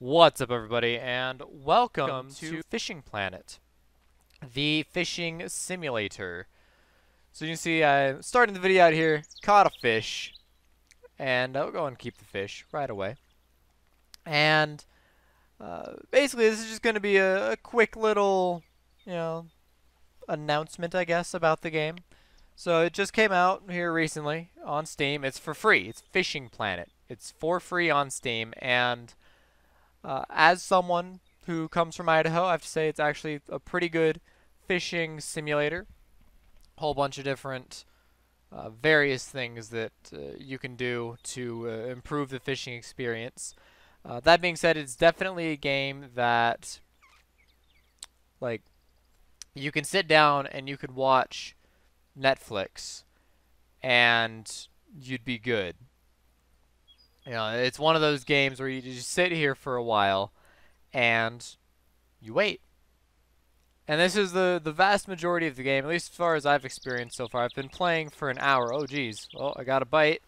What's up, everybody, and welcome to Fishing Planet, the fishing simulator. So you can see I'm starting the video out here, caught a fish, and I'll go and keep the fish right away. And basically this is just going to be a quick little, announcement, I guess, about the game. So it just came out here recently on Steam. It's for free. It's Fishing Planet. It's for free on Steam, and as someone who comes from Idaho, I have to say it's actually a pretty good fishing simulator. A whole bunch of different various things that you can do to improve the fishing experience. That being said, it's definitely a game that, like, you can sit down and you could watch Netflix and you'd be good. You know, it's one of those games where you just sit here for a while and you wait. And this is the vast majority of the game, at least as far as I've experienced so far. I've been playing for an hour. Oh, geez. Oh, I got a bite.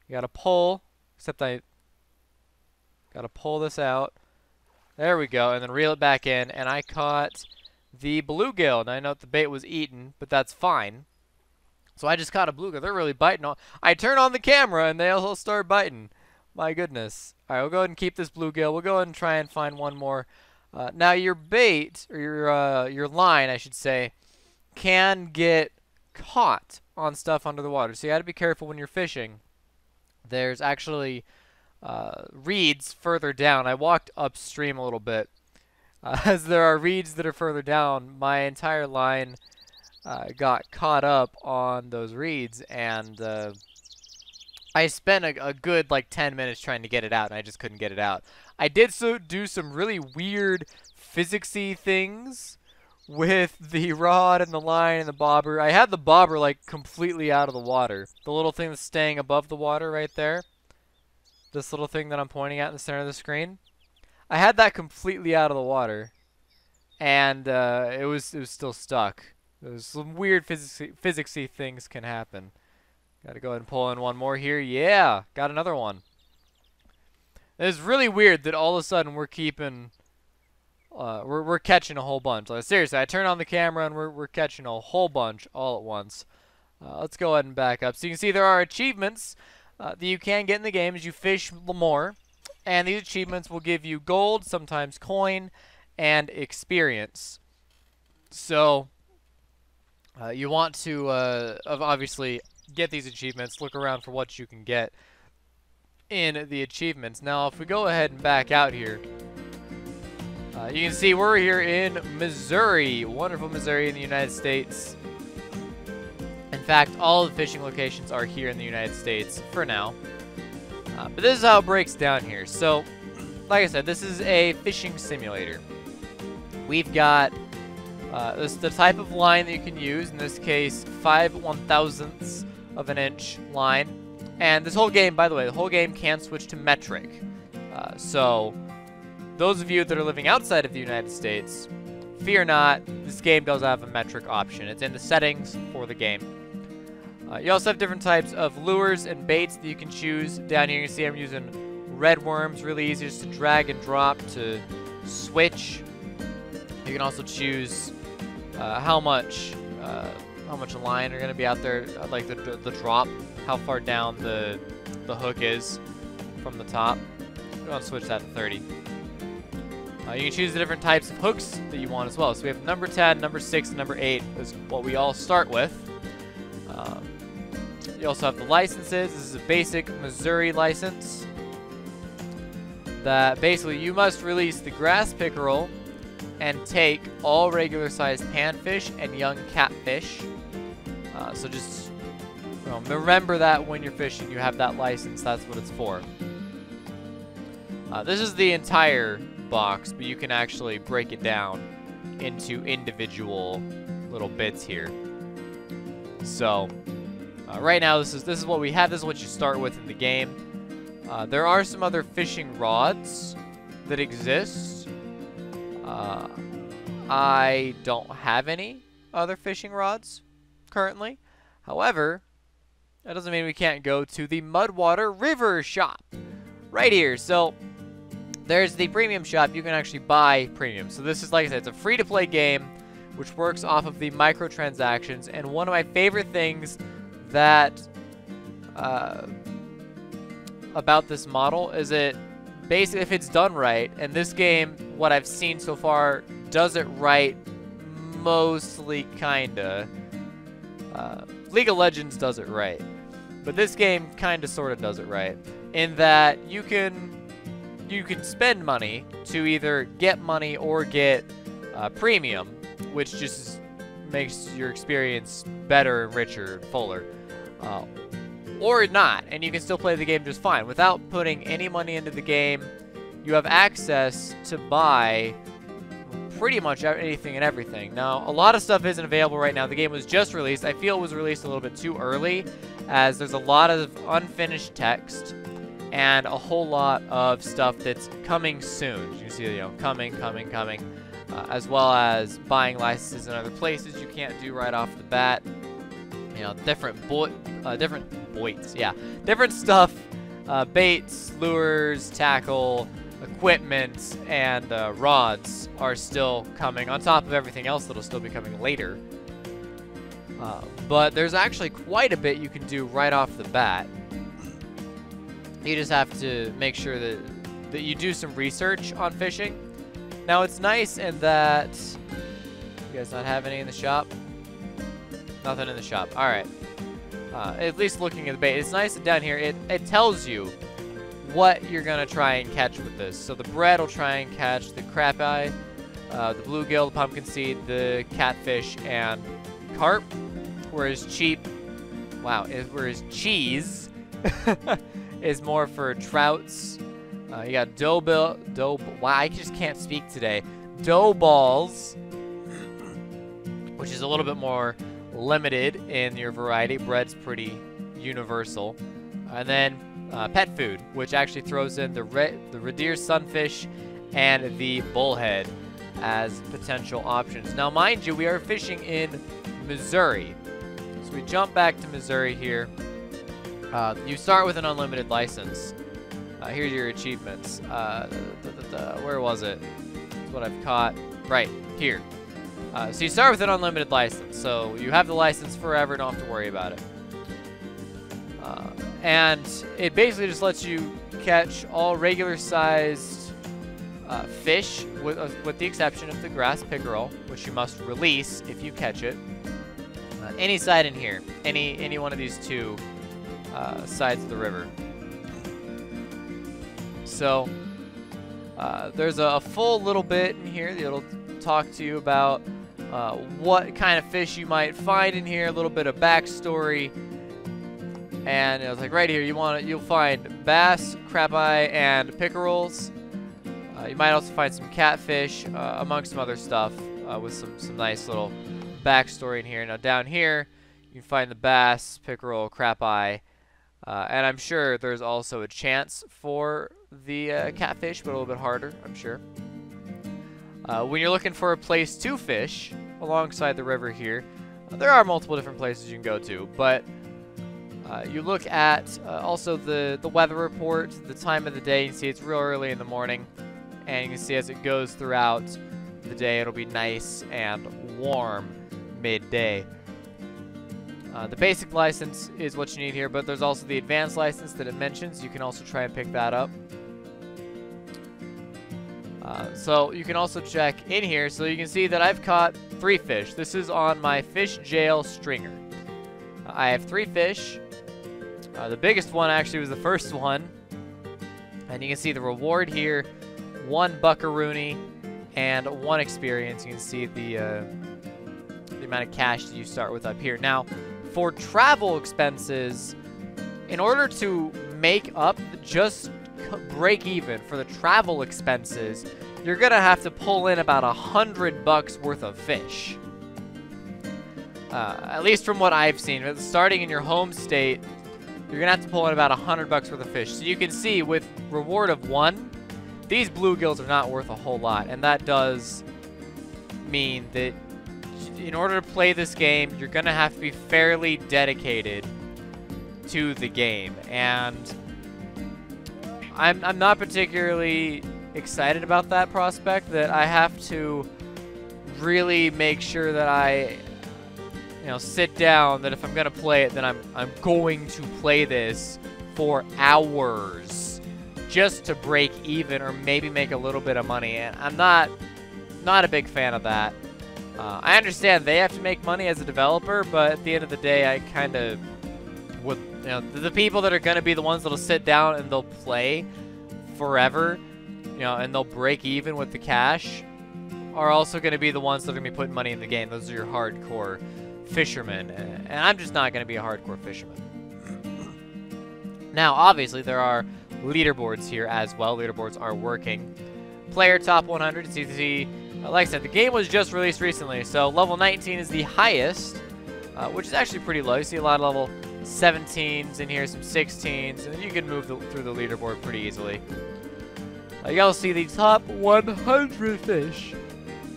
I got to pull. Except I got to pull this out. There we go. And then reel it back in. And I caught the bluegill. And I know the bait was eaten, but that's fine. So I just caught a bluegill. They're really biting. I turn on the camera and they all start biting. My goodness. All right, we'll go ahead and keep this bluegill. We'll go ahead and try and find one more. Now your bait, or your line, I should say, can get caught on stuff under the water. So you got to be careful when you're fishing. There's actually reeds further down. I walked upstream a little bit. As there are reeds that are further down, my entire line got caught up on those reeds, and I spent a good like 10 minutes trying to get it out, and I just couldn't get it out. I did do some really weird physicsy things with the rod and the line and the bobber. I had the bobber like completely out of the water. The little thing that's staying above the water right there. This little thing that I'm pointing at in the center of the screen. I had that completely out of the water, and it was still stuck. There's some weird physicsy things can happen. Got to go ahead and pull in one more here. Yeah, got another one. It's really weird that all of a sudden we're keeping, we're catching a whole bunch. Like, seriously, I turn on the camera and we're catching a whole bunch all at once. Let's go ahead and back up. So you can see there are achievements that you can get in the game as you fish more, and these achievements will give you gold, sometimes coin, and experience. So you want to obviously get these achievements, look around for what you can get in the achievements. Now, if we go ahead and back out here, you can see we're here in Missouri, wonderful Missouri in the United States. In fact, all the fishing locations are here in the United States for now. But this is how it breaks down here. So, like I said, this is a fishing simulator. We've got this is the type of line that you can use. In this case, 5/1000ths of an inch line. And this whole game, by the way, the whole game can switch to metric. So those of you that are living outside of the United States, fear not, this game does have a metric option. It's in the settings for the game. You also have different types of lures and baits that you can choose. Down here you can see I'm using red worms, really easy just to drag and drop to switch. You can also choose how much line are going to be out there, like the drop, how far down the hook is from the top. I'm going to switch that to 30. You can choose the different types of hooks that you want as well. So we have number 10, number 6, and number 8 is what we all start with. You also have the licenses. This is a basic Missouri license that basically you must release the grass pickerel and take all regular-sized panfish and young catfish. So just remember that when you're fishing, you have that license. That's what it's for. This is the entire box, but you can actually break it down into individual little bits here. So right now, this is what we have. This is what you start with in the game. There are some other fishing rods that exist. I don't have any other fishing rods currently. However, that doesn't mean we can't go to the Mudwater River shop right here. So there's the premium shop. You can actually buy premium. So this is, like I said, it's a free-to-play game, which works off of the microtransactions. And one of my favorite things that about this model is it basically, if it's done right, and this game, what I've seen so far, does it right, mostly kinda. League of Legends does it right, but this game kinda sorta does it right, in that you can spend money to either get money or get premium, which just makes your experience better and richer and fuller. Or not, and you can still play the game just fine. Without putting any money into the game, you have access to buy pretty much anything and everything. Now, a lot of stuff isn't available right now. The game was just released. I feel it was released a little bit too early, as there's a lot of unfinished text and a whole lot of stuff that's coming soon. You can see, you know, coming, as well as buying licenses in other places you can't do right off the bat. You know, different stuff, baits, lures, tackle, equipment, and rods are still coming, on top of everything else that'll still be coming later. But there's actually quite a bit you can do right off the bat. You just have to make sure that you do some research on fishing. Now, it's nice in that... You guys not have any in the shop? Nothing in the shop. Alright. At least looking at the bait. It's nice that down here, it tells you what you're going to try and catch with this. So the bread will try and catch the crappie, the bluegill, the pumpkin seed, the catfish, and carp. Whereas cheese is more for trouts. You got wow, I just can't speak today. Dough balls, which is a little bit more limited in your variety. Bread's pretty universal. And then pet food, which actually throws in the reindeer sunfish and the bullhead as potential options. Now, mind you, we are fishing in Missouri. So we jump back to Missouri here. You start with an unlimited license. Here's your achievements. Where was it? That's what I've caught. Right, here. So you start with an unlimited license. So you have the license forever, don't have to worry about it. And it basically just lets you catch all regular-sized fish, with the exception of the grass pickerel, which you must release if you catch it. Any side in here, any one of these two sides of the river. So there's a full little bit in here that'll talk to you about what kind of fish you might find in here, a little bit of backstory. And it was like right here, you'll find bass, crappie, and pickerels. You might also find some catfish, amongst some other stuff, with some nice little backstory in here. Now down here, you can find the bass, pickerel, crappie, and I'm sure there's also a chance for the catfish, but a little bit harder, I'm sure. When you're looking for a place to fish alongside the river here, there are multiple different places you can go to, but you look at also the weather report, the time of the day. You can see it's real early in the morning, and you can see as it goes throughout the day, it'll be nice and warm midday. The basic license is what you need here, but there's also the advanced license that it mentions. You can also try and pick that up. So you can also check in here, so you can see that I've caught 3 fish. This is on my fish jail stringer. I have 3 fish. The biggest one actually was the first one, and you can see the reward here: 1 buckaroonie and 1 experience. You can see the amount of cash that you start with up here. Now, for travel expenses, in order to make up, just break even for the travel expenses, you're gonna have to pull in about $100 worth of fish. At least from what I've seen, starting in your home state, you're gonna have to pull in about $100 worth of fish. So you can see with reward of 1, these bluegills are not worth a whole lot, and that does mean that in order to play this game, you're gonna have to be fairly dedicated to the game. And I'm not particularly excited about that prospect that I have to really make sure that I, sit down, that if I'm gonna play it, then I'm going to play this for hours just to break even or maybe make a little bit of money. And I'm not a big fan of that. I understand they have to make money as a developer, but at the end of the day, I kind of would, the people that are going to be the ones that'll sit down and they'll play forever, and they'll break even with the cash, are also going to be the ones that are going to be putting money in the game. Those are your hardcore fishermen, and I'm just not going to be a hardcore fisherman. Now, obviously, there are leaderboards here as well. Leaderboards are working. Player top 100. It's easy to see. Like I said, the game was just released recently, so level 19 is the highest, which is actually pretty low. You see a lot of level 17s in here, some 16s, and you can move through the leaderboard pretty easily. You'll see the top 100 fish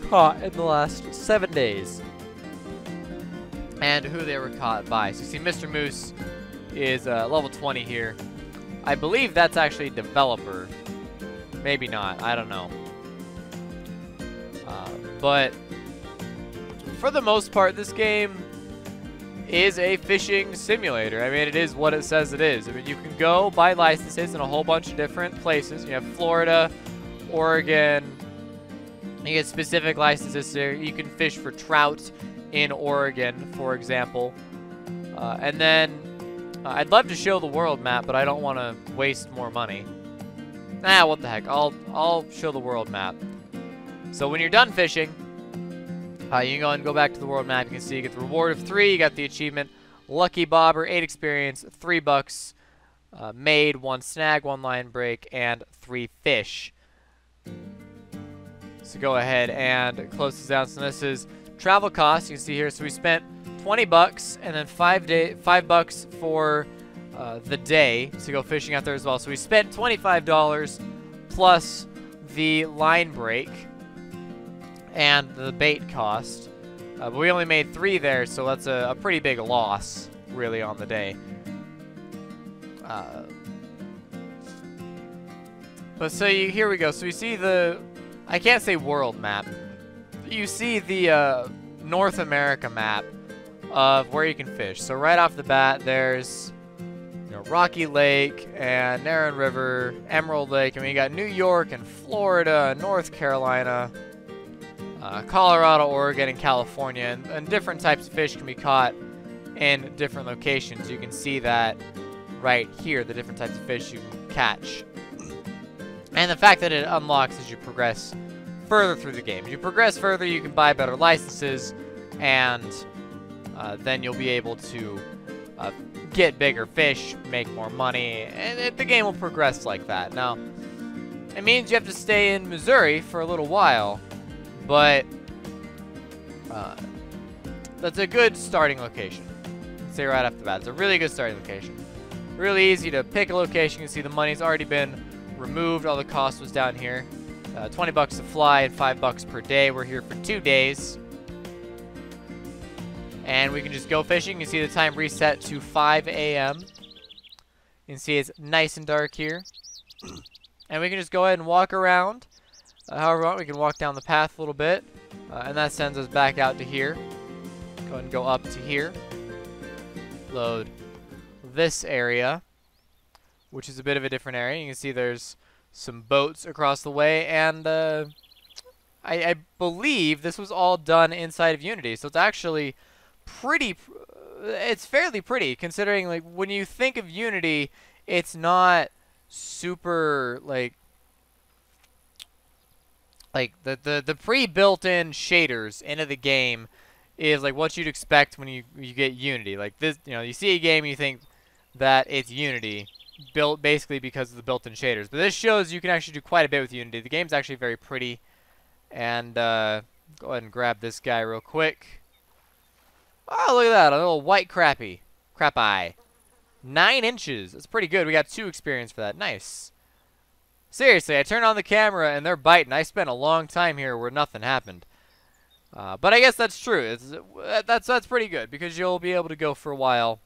caught in the last 7 days, and who they were caught by. So you see Mr. Moose is level 20 here. I believe that's actually a developer. Maybe not. I don't know. But for the most part, this game is a fishing simulator. I mean, it is what it says it is. I mean, you can go buy licenses in a whole bunch of different places. You have Florida, Oregon. You get specific licenses there. You can fish for trout in Oregon, for example. And then I'd love to show the world map, but I don't want to waste more money. What the heck. I'll show the world map. So when you're done fishing, you can go and go back to the world map. You can see you get the reward of 3. You got the achievement Lucky Bobber, 8 experience, $3 made, 1 snag, 1 line break, and 3 fish. So go ahead and close this out. So this is travel costs. You can see here. So we spent $20 and then $5 for the day to go fishing out there as well. So we spent $25 plus the line break and the bait cost. But we only made 3 there, so that's a pretty big loss, really, on the day. But so here we go. So you see the, I can't say world map. You see the North America map of where you can fish. So right off the bat, there's Rocky Lake and Narran River, Emerald Lake. I mean, you got New York and Florida, North Carolina, Colorado, Oregon, and California, and different types of fish can be caught in different locations. You can see that right here, the different types of fish you can catch. And the fact that it unlocks as you progress further through the game. As you progress further, you can buy better licenses, and then you'll be able to get bigger fish, make more money, and the game will progress like that. Now, it means you have to stay in Missouri for a little while, but that's a good starting location. Let's say right off the bat, it's a really good starting location. Really easy to pick a location. You can see the money's already been removed. All the cost was down here. 20 bucks to fly and 5 bucks per day. We're here for 2 days. And we can just go fishing. You can see the time reset to 5 a.m. You can see it's nice and dark here. And we can just go ahead and walk around. However we want, we can walk down the path a little bit. And that sends us back out to here. Go ahead and go up to here. Load this area, which is a bit of a different area. You can see there's some boats across the way. And I believe this was all done inside of Unity. So it's actually pretty, it's fairly pretty, considering, like, when you think of Unity, it's not super, like the pre-built-in shaders into the game is like what you'd expect when you get Unity. Like this, you see a game, you think that it's Unity, built basically because of the built-in shaders. But this shows you can actually do quite a bit with Unity. The game's actually very pretty. And go ahead and grab this guy real quick. Oh, look at that, a little white crappie. Crap-eye. 9 inches. That's pretty good. We got 2 experience for that. Nice. Seriously, I turned on the camera and they're biting. I spent a long time here where nothing happened. But I guess that's true. That's pretty good because you'll be able to go for a while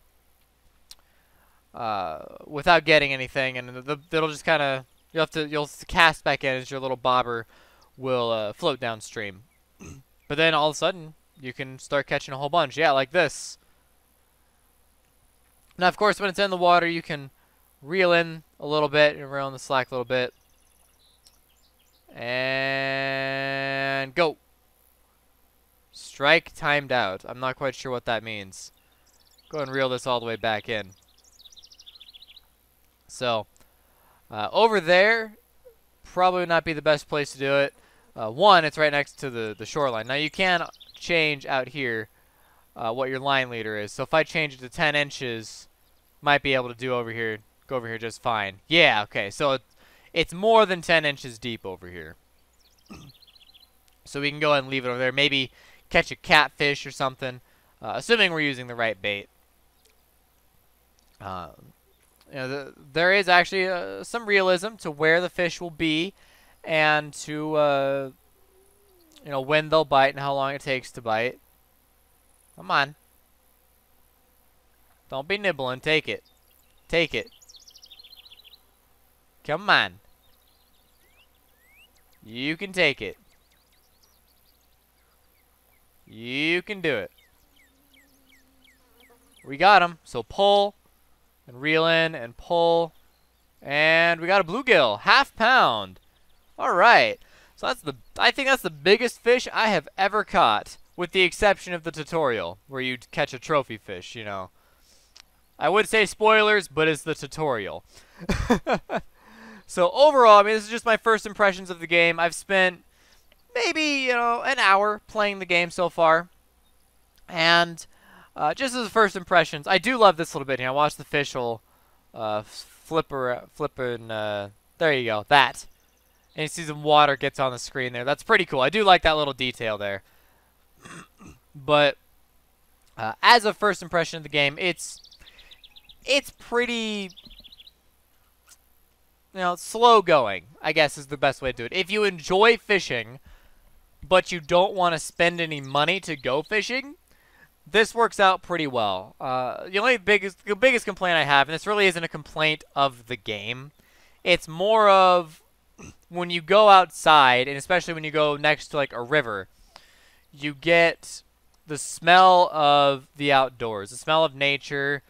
without getting anything, and it'll just kind of, you'll cast back in as your little bobber will float downstream. But then all of a sudden, you can start catching a whole bunch. Yeah, like this. Now, of course, when it's in the water, you can reel in a little bit and reel in the slack a little bit. And go. Strike timed out. I'm not quite sure what that means. Go and reel this all the way back in. So, over there, probably would not be the best place to do it. One, it's right next to the shoreline. Now, you can change out here what your line leader is. So, if I change it to 10 inches, might be able to go over here just fine. Yeah, okay. So, it's more than 10 inches deep over here. So, we can go ahead and leave it over there. Maybe catch a catfish or something, assuming we're using the right bait. There is actually some realism to where the fish will be, and to when they'll bite and how long it takes to bite. Come on, don't be nibbling. Take it, take it. Come on, you can take it. You can do it. We got him. So pull. And reel in and pull. And we got a bluegill. ½ pound. Alright. So I think that's the biggest fish I have ever caught. With the exception of the tutorial. Where you catch a trophy fish, you know. I would say spoilers, but it's the tutorial. So overall, I mean, this is just my first impressions of the game. I've spent maybe, an hour playing the game so far. And just as first impressions, I do love this little bit here. I watched the fish will flipping, there you go, that. And you see some water gets on the screen there. That's pretty cool. I do like that little detail there. But as a first impression of the game, it's pretty, slow going, I guess is the best way to do it. If you enjoy fishing, but you don't want to spend any money to go fishing, this works out pretty well. The biggest complaint I have, and this really isn't a complaint of the game, it's more of when you go outside, and especially when you go next to like a river, you get the smell of the outdoors, the smell of nature,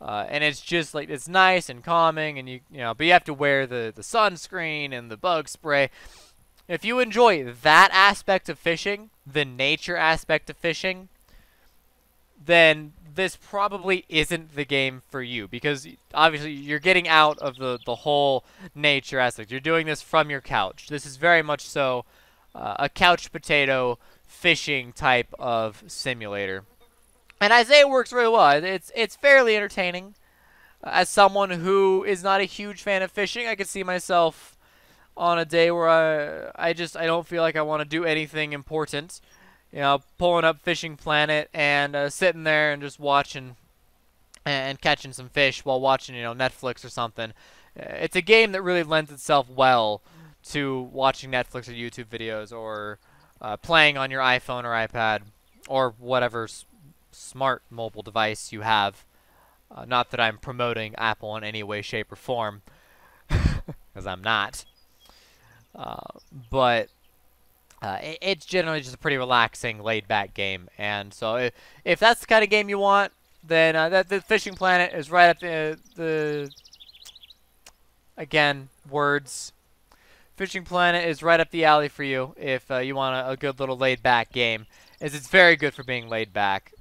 and it's just like, it's nice and calming, and but you have to wear the sunscreen and the bug spray. If you enjoy that aspect of fishing, the nature aspect of fishing, then this probably isn't the game for you, because obviously you're getting out of the whole nature aspect. You're doing this from your couch. This is very much so a couch potato fishing type of simulator. And I say it works really well. It's fairly entertaining. As someone who is not a huge fan of fishing, I could see myself on a day where I don't feel like I want to do anything important. Pulling up Fishing Planet and sitting there and just watching and catching some fish while watching, Netflix or something. It's a game that really lends itself well to watching Netflix or YouTube videos, or playing on your iPhone or iPad or whatever smart mobile device you have. Not that I'm promoting Apple in any way, shape, or form, because I'm not. But it's generally just a pretty relaxing, laid-back game. And so if that's the kind of game you want, then the Fishing Planet is right up the again, words. Fishing Planet is right up the alley for you if you want a good little laid-back game, as it's very good for being laid back.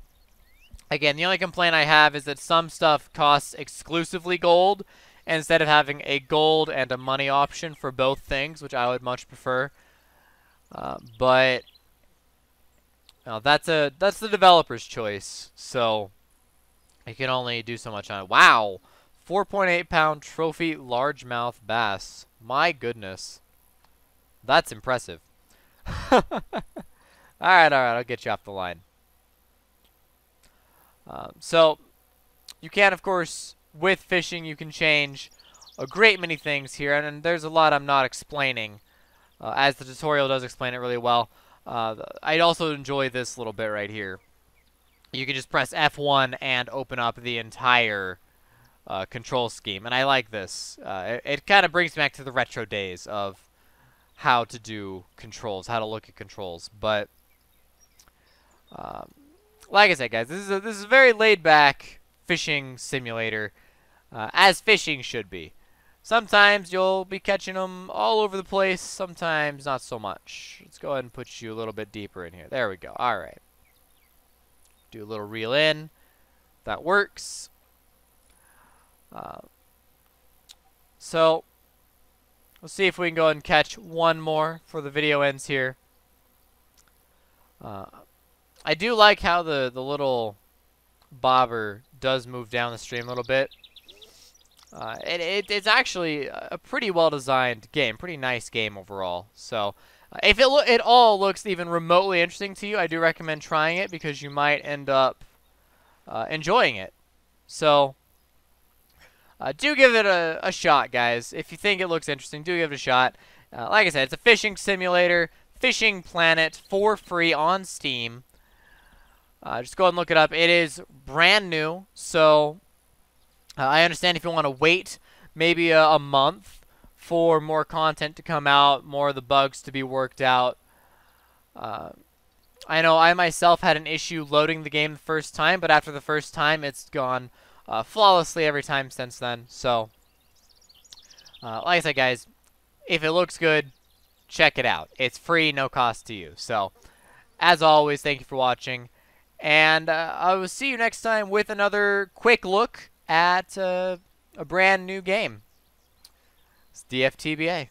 Again, the only complaint I have is that some stuff costs exclusively gold, instead of having a gold and a money option for both things, which I would much prefer. But that's the developer's choice, so you can only do so much on it. Wow, 4.8 pound trophy largemouth bass. My goodness, that's impressive. all right, I'll get you off the line. So you can, of course, with fishing, you can change a great many things here, and there's a lot I'm not explaining, as the tutorial does explain it really well. I'd also enjoy this little bit right here. You can just press F1 and open up the entire control scheme, and I like this. It kind of brings me back to the retro days of how to do controls, how to look at controls. But um, like I said, guys, this is a very laid back fishing simulator, as fishing should be. Sometimes you'll be catching them all over the place. Sometimes not so much. Let's go ahead and put you a little bit deeper in here. There we go. All right. Do a little reel in. That works. So we'll see if we can go ahead and catch one more before the video ends here. I do like how the little bobber does move down the stream a little bit. It's actually a pretty well designed game, pretty nice game overall. So if it all looks even remotely interesting to you, I do recommend trying it because you might end up enjoying it. So do give it a shot, guys. If you think it looks interesting, do give it a shot. Like I said, it's a fishing simulator, Fishing Planet, for free on Steam. Just go ahead and look it up. It is brand new, so I understand if you want to wait maybe a month for more content to come out, more of the bugs to be worked out. I know I myself had an issue loading the game the first time, but after the first time, it's gone flawlessly every time since then. So, like I said, guys, if it looks good, check it out. It's free, no cost to you. So, as always, thank you for watching. And I will see you next time with another quick look at a brand new game. It's DFTBA.